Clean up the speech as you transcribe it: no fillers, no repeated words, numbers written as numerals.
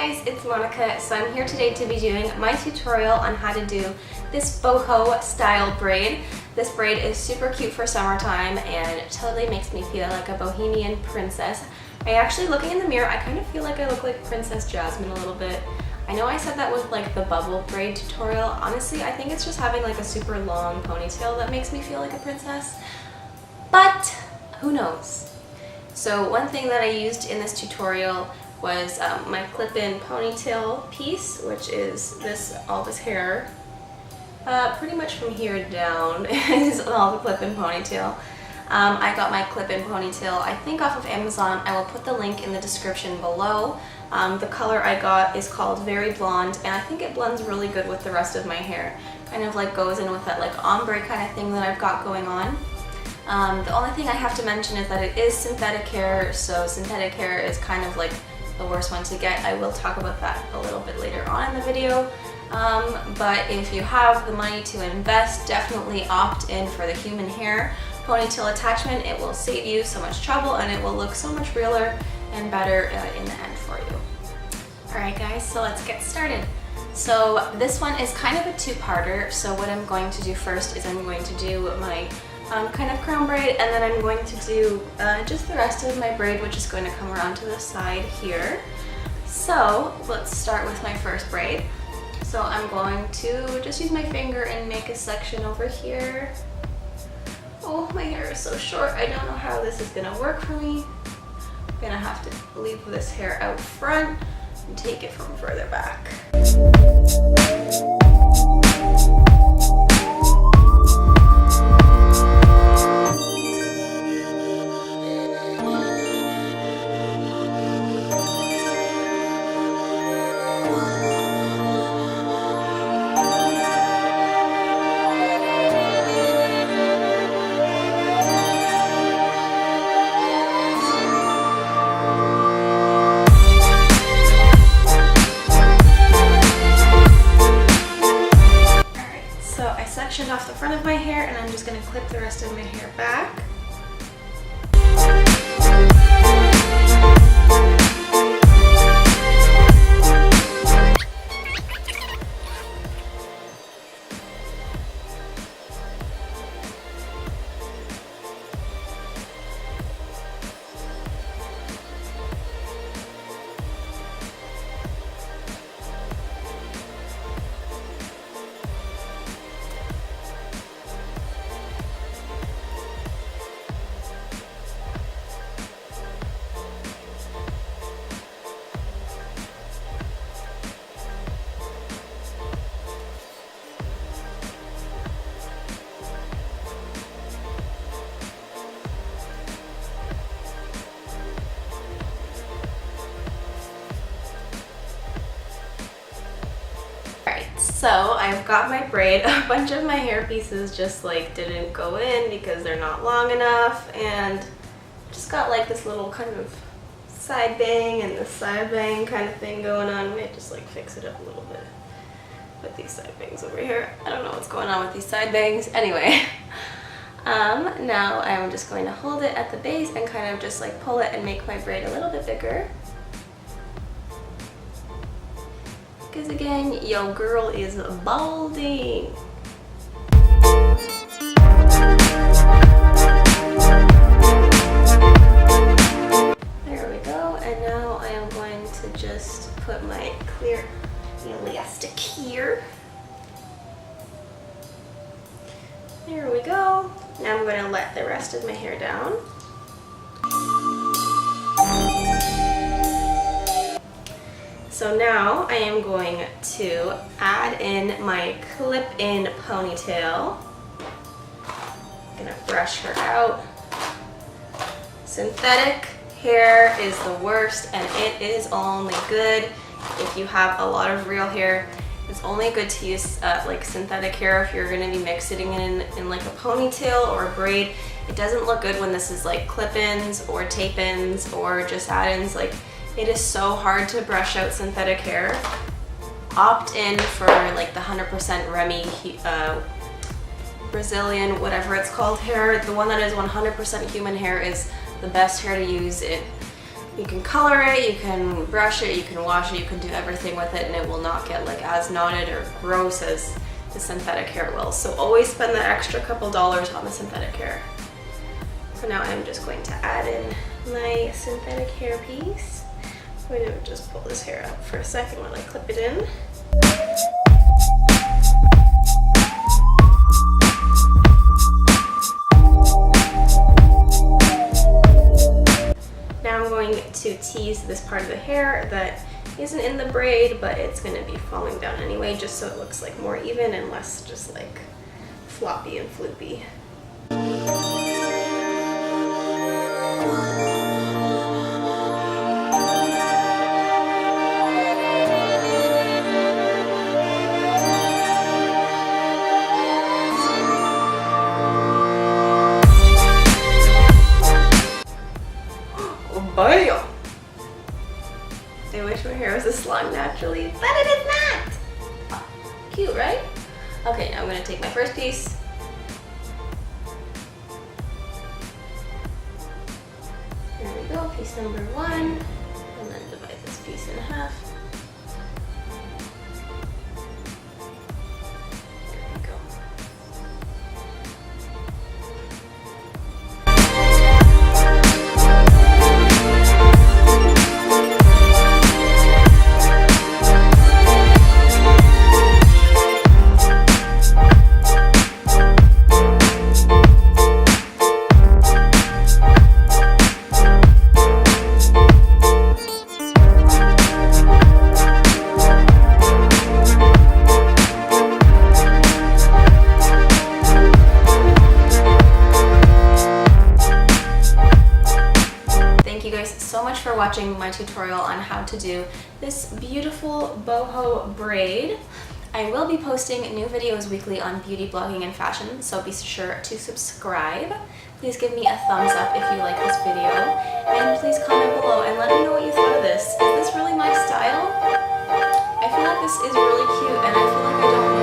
guys, it's Monica. So I'm here today to be doing my tutorial on how to do this boho style braid. This braid is super cute for summertime and it totally makes me feel like a Bohemian princess. Looking in the mirror, I kind of feel like I look like Princess Jasmine a little bit. I know I said that with like the bubble braid tutorial. Honestly, I think it's just having like a super long ponytail that makes me feel like a princess. But who knows? So one thing that I used in this tutorial was my clip-in ponytail piece, which is all this hair. Pretty much from here down is all the clip-in ponytail. I got my clip-in ponytail, I think off of Amazon. I will put the link in the description below. The color I got is called Very Blonde, and I think it blends really good with the rest of my hair. Kind of like goes in with that like ombre kind of thing that I've got going on. The only thing I have to mention is that it is synthetic hair, so synthetic hair is kind of like the worst one to get. I will talk about that a little bit later on in the video. But if you have the money to invest, definitely opt in for the human hair ponytail attachment. It will save you so much trouble and it will look so much realer and better in the end for you. Alright guys, so let's get started. So this one is kind of a two-parter. So what I'm going to do first is I'm going to do my kind of crown braid, and then I'm going to do just the rest of my braid, which is going to come around to the side here. So let's start with my first braid. So I'm going to just use my finger and make a section over here. Oh, my hair is so short. I don't know how this is gonna work for me. I'm gonna have to leave this hair out front and take it from further back. Off the front of my hair, and I'm just going to clip the rest of my hair back. So I've got my braid. A bunch of my hair pieces just like didn't go in because they're not long enough, and just got like this little kind of side bang and this side bang kind of thing going on. I might just like fix it up a little bit with these side bangs over here. I don't know what's going on with these side bangs. Anyway, now I'm just going to hold it at the base and kind of just like pull it and make my braid a little bit bigger. Because again, yo girl is balding. There we go, and now I am going to just put my clear elastic here. There we go. Now I'm going to let the rest of my hair down. So now I am going to add in my clip-in ponytail. I'm gonna brush her out. Synthetic hair is the worst, and it is only good if you have a lot of real hair. It's only good to use like synthetic hair if you're gonna be mixing it in like a ponytail or a braid. It doesn't look good when this is like clip-ins or tape-ins or just add-ins. Like, it is so hard to brush out synthetic hair. Opt in for like the 100% Remy Brazilian, whatever it's called, hair. The one that is 100% human hair is the best hair to use. It You can color it, you can brush it, you can wash it, you can do everything with it, and it will not get like as knotted or gross as the synthetic hair will. So always spend that extra couple dollars on the synthetic hair. So now I'm just going to add in my synthetic hair piece. I'm going to just pull this hair out for a second while I clip it in. Now I'm going to tease this part of the hair that isn't in the braid, but it's going to be falling down anyway, just so it looks like more even and less just like floppy and floopy. Bam! I wish my hair was this long naturally, but it is not! Oh, cute, right? Okay, now I'm going to take my first piece. There we go, piece number 1. And then divide this piece in half. There we go. For watching my tutorial on how to do this beautiful boho braid. I will be posting new videos weekly on beauty, blogging, and fashion, so be sure to subscribe. Please give me a thumbs up if you like this video, and please comment below and let me know what you thought of this. Is this really my style? I feel like this is really cute, and I feel like I don't